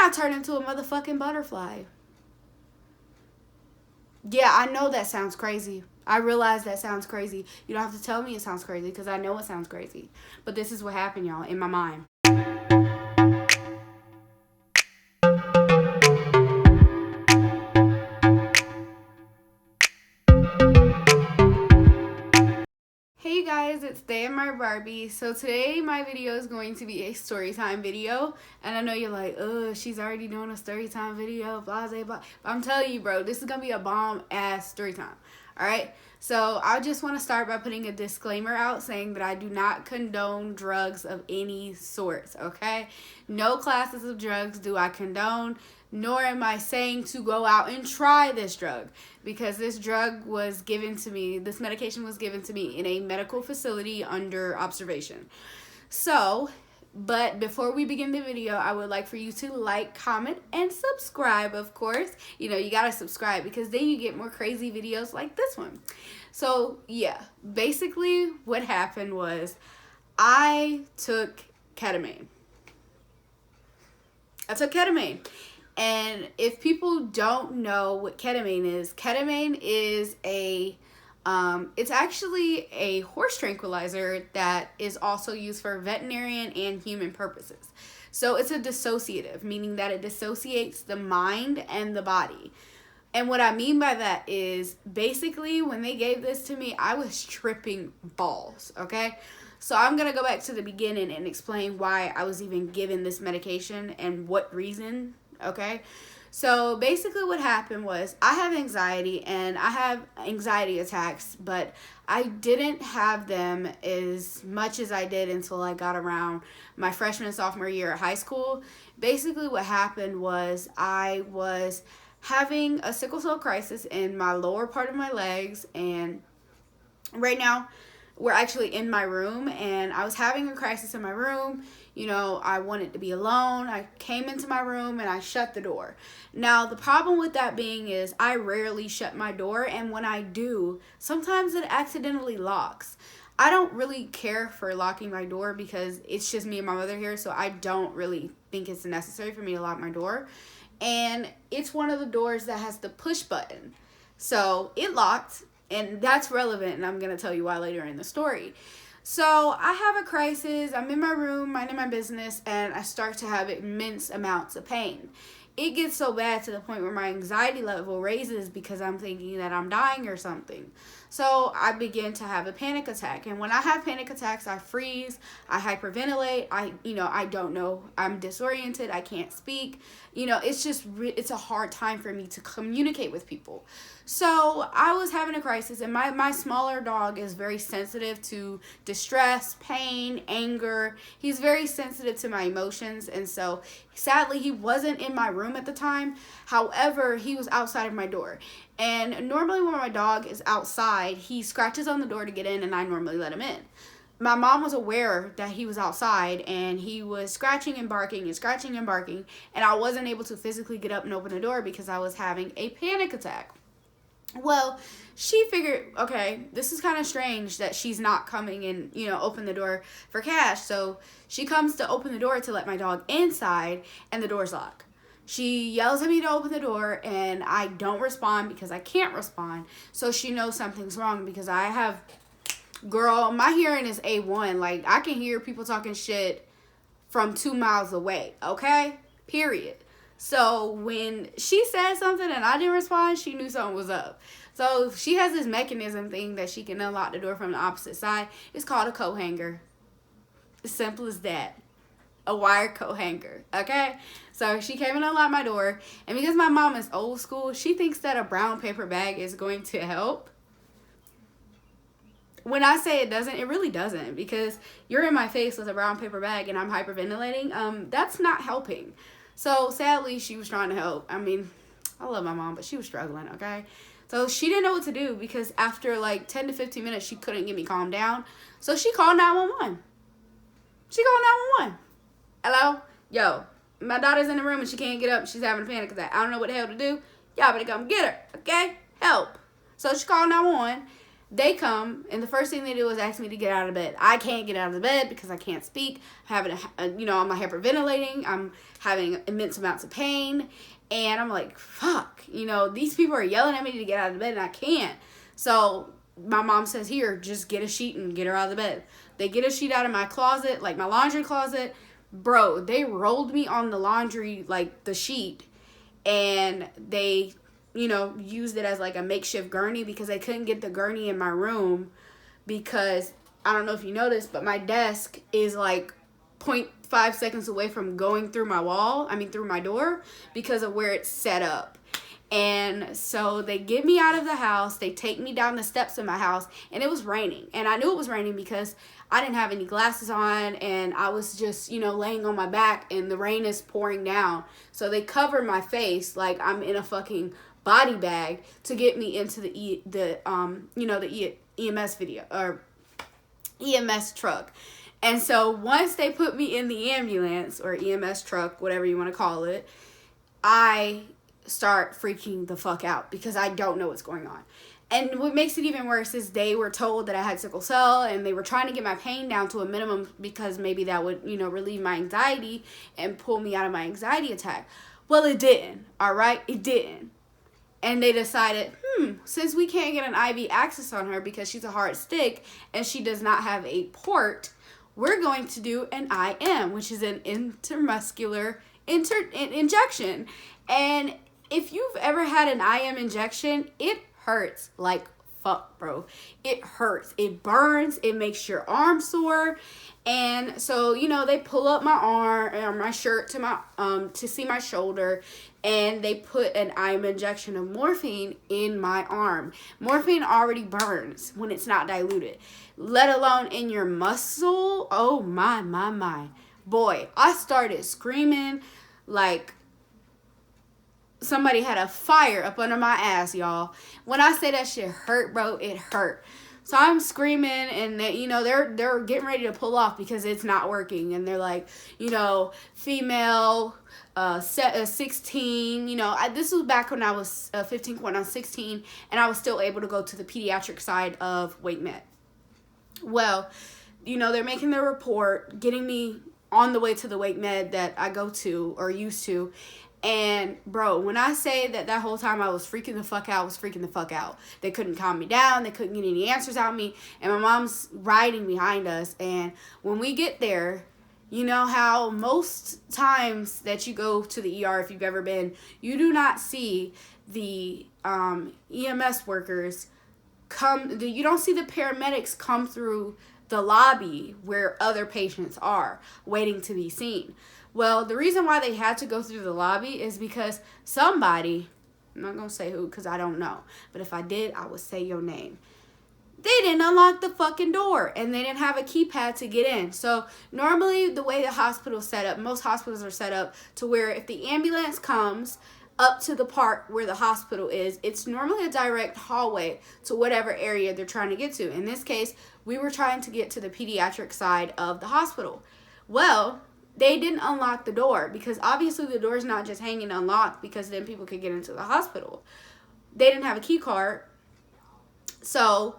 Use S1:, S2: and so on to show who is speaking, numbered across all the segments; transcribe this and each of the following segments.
S1: I turned into a motherfucking butterfly. Yeah, I know that sounds crazy. I realize that sounds crazy. You don't have to tell me it sounds crazy because I know it sounds crazy. But this is what happened, y'all, in my mind. Hey guys, it's Day and my Barbie. So today my video is going to be a story time video. And I know you're like, ugh, she's already doing a story time video, blah, blah, blah. But I'm telling you, bro, this is going to be a bomb-ass story time. Alright? So I just want to start by putting a disclaimer out saying that I do not condone drugs of any sorts, okay? No classes of drugs do I condone, nor am I saying to go out and try this drug, because this drug was given to me, this medication was given to me in a medical facility under observation. So, but before we begin the video, I would like for you to like, comment, and subscribe, of course. You know, you gotta subscribe because then you get more crazy videos like this one. So, yeah, basically what happened was I took ketamine. And if people don't know what ketamine is it's actually a horse tranquilizer that is also used for veterinarian and human purposes. So it's a dissociative, meaning that it dissociates the mind and the body. And what I mean by that is basically when they gave this to me, I was tripping balls, okay? So I'm going to go back to the beginning and explain why I was even given this medication and what reason, okay? So basically what happened was I have anxiety and I have anxiety attacks, but I didn't have them as much as I did until I got around my freshman and sophomore year at high school. Basically what happened was I was having a sickle cell crisis in my lower part of my legs, and right now we're actually in my room, and I was having a crisis in my room. You know, I wanted to be alone. I came into my room and I shut the door. Now, the problem with that being is I rarely shut my door, and when I do, sometimes it accidentally locks. I don't really care for locking my door because it's just me and my mother here, so I don't really think it's necessary for me to lock my door. And it's one of the doors that has the push button. So it locked, and that's relevant, and I'm going to tell you why later in the story. So I have a crisis. I'm in my room, minding my business, and I start to have immense amounts of pain. It gets so bad to the point where my anxiety level raises because I'm thinking that I'm dying or something. So I begin to have a panic attack. And when I have panic attacks, I freeze, I hyperventilate, I don't know, I'm disoriented, I can't speak. You know, it's just, it's a hard time for me to communicate with people. So I was having a crisis, and my smaller dog is very sensitive to distress, pain, anger. He's very sensitive to my emotions, and so sadly he wasn't in my room at the time. However, he was outside of my door. And normally when my dog is outside, he scratches on the door to get in, and I normally let him in. My mom was aware that he was outside, and he was scratching and barking, and I wasn't able to physically get up and open the door because I was having a panic attack. Well, she figured, okay, this is kind of strange that she's not coming and, open the door for Cash. So she comes to open the door to let my dog inside, and the door's locked. She yells at me to open the door, and I don't respond because I can't respond. So she knows something's wrong because girl, my hearing is A1. Like, I can hear people talking shit from 2 miles away, okay? Period. So when she said something and I didn't respond, she knew something was up. So she has this mechanism thing that she can unlock the door from the opposite side. It's called a coat hanger. As simple as that. A wire coat hanger, okay? So she came and unlocked my door. And because my mom is old school, she thinks that a brown paper bag is going to help. When I say it doesn't, it really doesn't, because you're in my face with a brown paper bag and I'm hyperventilating. That's not helping. So sadly, she was trying to help. I mean, I love my mom, but she was struggling, okay? So she didn't know what to do because after like 10 to 15 minutes, she couldn't get me calmed down. So she called 911. Hello? Yo, my daughter's in the room and she can't get up. She's having a panic attack. I don't know what the hell to do. Y'all better come get her, okay? Help. So she called 911. They come, and the first thing they do is ask me to get out of bed. I can't get out of the bed because I can't speak. I'm I'm hyperventilating. I'm having immense amounts of pain. And I'm like, fuck. These people are yelling at me to get out of the bed, and I can't. So my mom says, here, just get a sheet and get her out of the bed. They get a sheet out of my closet, like my laundry closet. Bro, they rolled me on the laundry, like the sheet, and they, used it as like a makeshift gurney because they couldn't get the gurney in my room because, I don't know if you noticed, but my desk is like 0.5 seconds away from going through through my door because of where it's set up. And so they get me out of the house. They take me down the steps of my house, and it was raining. And I knew it was raining because I didn't have any glasses on, and I was just, laying on my back, and the rain is pouring down. So they cover my face like I'm in a fucking body bag to get me into the EMS video or EMS truck. And so once they put me in the ambulance or EMS truck, whatever you want to call it, I start freaking the fuck out because I don't know what's going on. And what makes it even worse is they were told that I had sickle cell, and they were trying to get my pain down to a minimum because maybe that would, relieve my anxiety and pull me out of my anxiety attack. Well, it didn't, all right? It didn't. And they decided, since we can't get an IV access on her because she's a hard stick and she does not have a port, we're going to do an IM, which is an intramuscular injection. And if you've ever had an IM injection, it hurts like fuck, bro. It hurts. It burns. It makes your arm sore. And so, they pull up my arm or my shirt to see my shoulder, and they put an IM injection of morphine in my arm. Morphine already burns when it's not diluted, let alone in your muscle. Oh my. Boy, I started screaming like somebody had a fire up under my ass, y'all. When I say that shit hurt, bro, it hurt. So I'm screaming, and they, they're getting ready to pull off because it's not working, and they're like, female, 16. This was back when I was 15, when I was 16, and I was still able to go to the pediatric side of Wake Med. Well, they're making their report, getting me on the way to the Wake Med that I go to or used to. And bro, when I say that whole time I was freaking the fuck out, They couldn't calm me down. They couldn't get any answers out of me. And my mom's riding behind us. And when we get there, you know how most times that you go to the ER, if you've ever been, you do not see the EMS workers you don't see the paramedics come through the lobby where other patients are waiting to be seen. Well, the reason why they had to go through the lobby is because somebody, I'm not going to say who because I don't know, but if I did, I would say your name. They didn't unlock the fucking door, and they didn't have a keypad to get in. So normally the way the hospital's set up, most hospitals are set up to where if the ambulance comes up to the part where the hospital is, it's normally a direct hallway to whatever area they're trying to get to. In this case, we were trying to get to the pediatric side of the hospital. Well, they didn't unlock the door because obviously the door is not just hanging unlocked because then people could get into the hospital. They didn't have a key card. So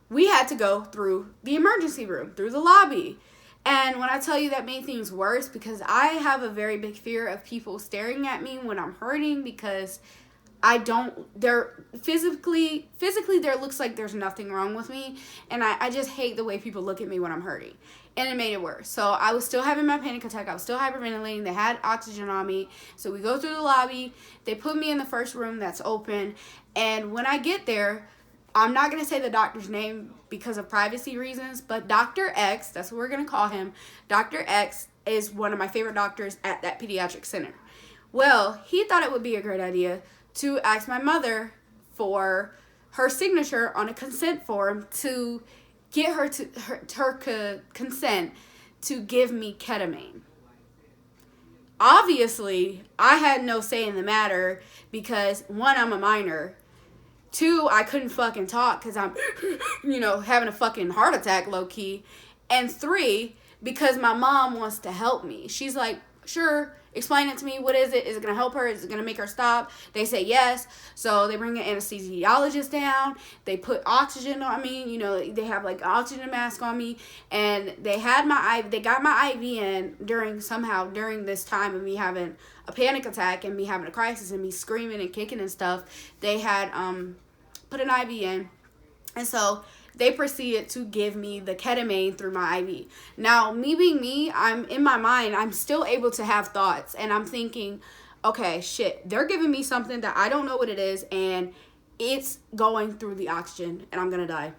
S1: we had to go through the emergency room, through the lobby. And when I tell you that made things worse, because I have a very big fear of people staring at me when I'm hurting because they're physically there looks like there's nothing wrong with me. And I just hate the way people look at me when I'm hurting. And it made it worse. So I was still having my panic attack. I was still hyperventilating. They had oxygen on me. So we go through the lobby. They put me in the first room that's open. And when I get there, I'm not going to say the doctor's name because of privacy reasons, but Dr. X, that's what we're going to call him. Dr. X is one of my favorite doctors at that pediatric center. Well, he thought it would be a great idea to ask my mother for her signature on a consent form to get her consent to give me ketamine. Obviously, I had no say in the matter because, one, I'm a minor. Two, I couldn't fucking talk because I'm, having a fucking heart attack low-key. And three, because my mom wants to help me. She's like, sure, explain it to me. What is it? Is it going to help her? Is it going to make her stop? They say yes. So they bring an anesthesiologist down. They put oxygen on me. You know, they have like an oxygen mask on me. And they got my IV in during this time of me having a panic attack and me having a crisis and me screaming and kicking and stuff. They had put an IV in. And so they proceeded to give me the ketamine through my IV. Now, me being me, I'm in my mind, I'm still able to have thoughts. And I'm thinking, okay, shit, they're giving me something that I don't know what it is. And it's going through the oxygen and I'm going to die.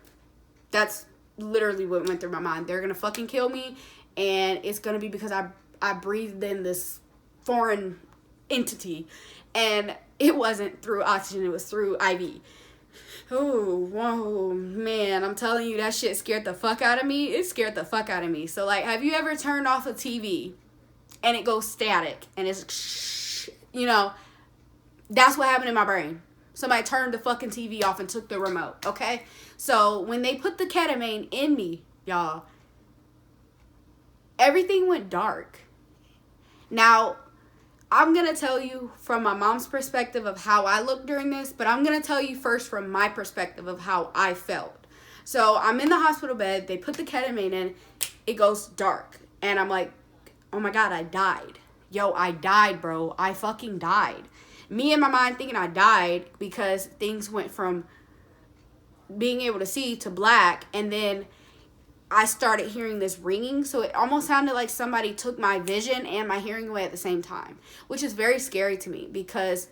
S1: That's literally what went through my mind. They're going to fucking kill me. And it's going to be because I breathed in this foreign entity. And it wasn't through oxygen. It was through IV. Oh, whoa, man, I'm telling you, that shit scared the fuck out of me. It scared the fuck out of me. So, like, have you ever turned off a TV and it goes static and it's, you know, that's what happened in my brain. Somebody turned the fucking TV off and took the remote, okay? So, when they put the ketamine in me, y'all, everything went dark. Now, I'm going to tell you from my mom's perspective of how I looked during this, but I'm going to tell you first from my perspective of how I felt. So I'm in the hospital bed. They put the ketamine in. It goes dark. And I'm like, oh my God, I died. Yo, I died, bro. I fucking died. Me in my mind thinking I died because things went from being able to see to black, and then I started hearing this ringing, so it almost sounded like somebody took my vision and my hearing away at the same time, which is very scary to me because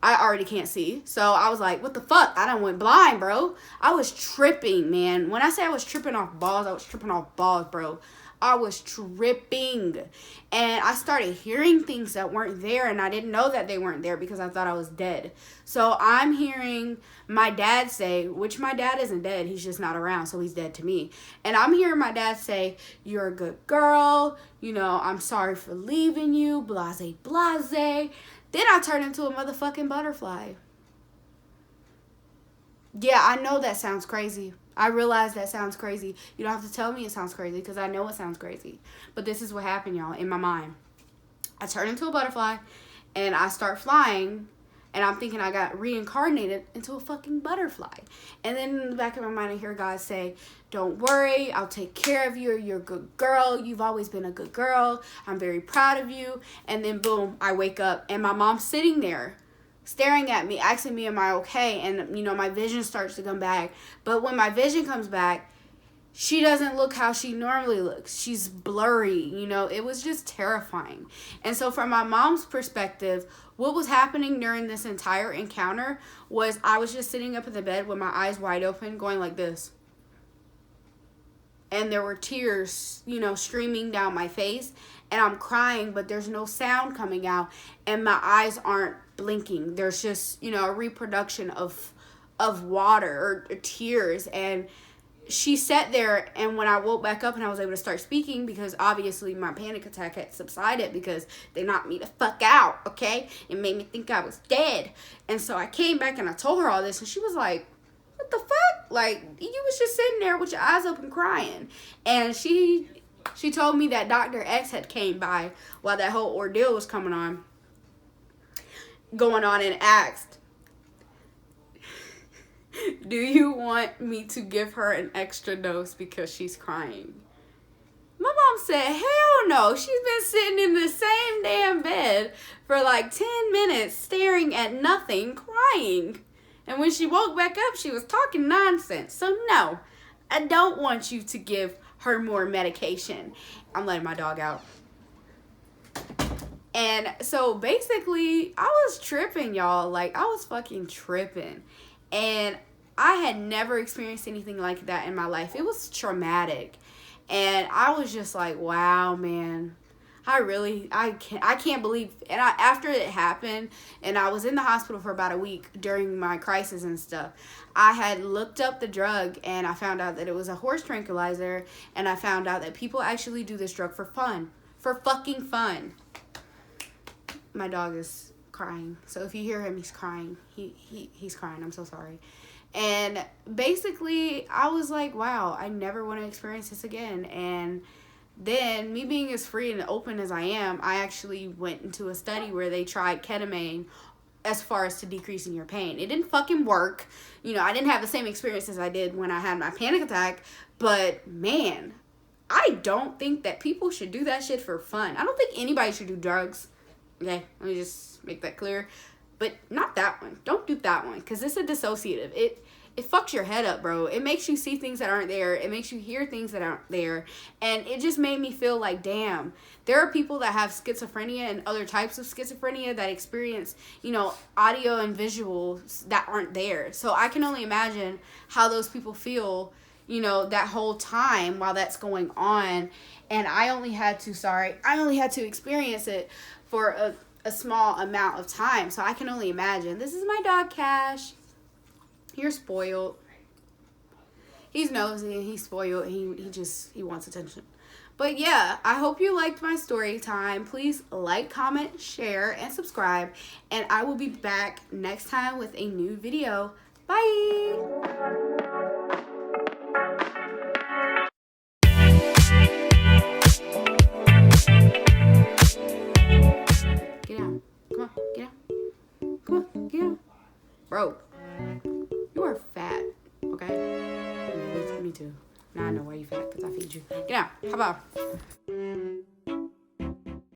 S1: I already can't see. So I was like, what the fuck? I done went blind, bro. I was tripping, man. When I say I was tripping off balls, I was tripping off balls, bro. I was tripping. And I started hearing things that weren't there, and I didn't know that they weren't there because I thought I was dead. So I'm hearing my dad say, which my dad isn't dead, he's just not around, so he's dead to me. And I'm hearing my dad say, you're a good girl, you know, I'm sorry for leaving you, blase, blase. Then I turned into a motherfucking butterfly. Yeah, I know that sounds crazy. I realize that sounds crazy. You don't have to tell me it sounds crazy because I know it sounds crazy. But this is what happened, y'all, in my mind. I turn into a butterfly and I start flying, and I'm thinking I got reincarnated into a fucking butterfly. And then in the back of my mind I hear God say, don't worry, I'll take care of you. You're a good girl. You've always been a good girl. I'm very proud of you. And then boom, I wake up and my mom's sitting there staring at me, asking me, am I okay? And, you know, my vision starts to come back. But when my vision comes back, she doesn't look how she normally looks. She's blurry, you know. It was just terrifying. And so from my mom's perspective, what was happening during this entire encounter was I was just sitting up in the bed with my eyes wide open, going like this. And there were tears, you know, streaming down my face. And I'm crying, but there's no sound coming out. And my eyes aren't blinking. There's just, you know, a reproduction of water or tears. And she sat there, and when I woke back up and I was able to start speaking, because obviously my panic attack had subsided because they knocked me the fuck out, okay? It made me think I was dead. And so I came back and I told her all this, and she was like, what the fuck? Like, you was just sitting there with your eyes open crying. And she told me that Dr. X had came by while that whole ordeal was going on, and asked, do you want me to give her an extra dose because she's crying? My mom said, hell no. She's been sitting in the same damn bed for like 10 minutes staring at nothing, crying. And when she woke back up, she was talking nonsense. So no, I don't want you to give her more medication. I'm letting my dog out. And so basically, I was tripping, y'all. Like, I was fucking tripping. And I had never experienced anything like that in my life. It was traumatic. And I was just like, wow, man. I can't believe. And after it happened, and I was in the hospital for about a week during my crisis and stuff, I had looked up the drug, and I found out that it was a horse tranquilizer, and I found out that people actually do this drug for fun. For fucking fun. My dog is crying. So if you hear him, he's crying. He's crying. I'm so sorry. And basically, I was like, wow, I never want to experience this again. And then, me being as free and open as I am, I actually went into a study where they tried ketamine as far as to decreasing your pain. It didn't fucking work. You know, I didn't have the same experience as I did when I had my panic attack, but man, I don't think that people should do that shit for fun. I don't think anybody should do drugs. Okay, let me just make that clear. But not that one. Don't do that one, because it's a dissociative. It fucks your head up, bro. It makes you see things that aren't there. It makes you hear things that aren't there. And it just made me feel like, damn, there are people that have schizophrenia and other types of schizophrenia that experience, you know, audio and visuals that aren't there. So I can only imagine how those people feel, you know, that whole time while that's going on. And I only had to experience it for a small amount of time. So I can only imagine. This is my dog, Cash. You're spoiled. He's nosy, he's spoiled, he wants attention. But yeah, I hope you liked my story time. Please like, comment, share, and subscribe. And I will be back next time with a new video. Bye! Get out. Come on, get out. Come on, get out. Bro, you are fat, okay? Me too. Now I know why you fat, because I feed you. Get out. How about?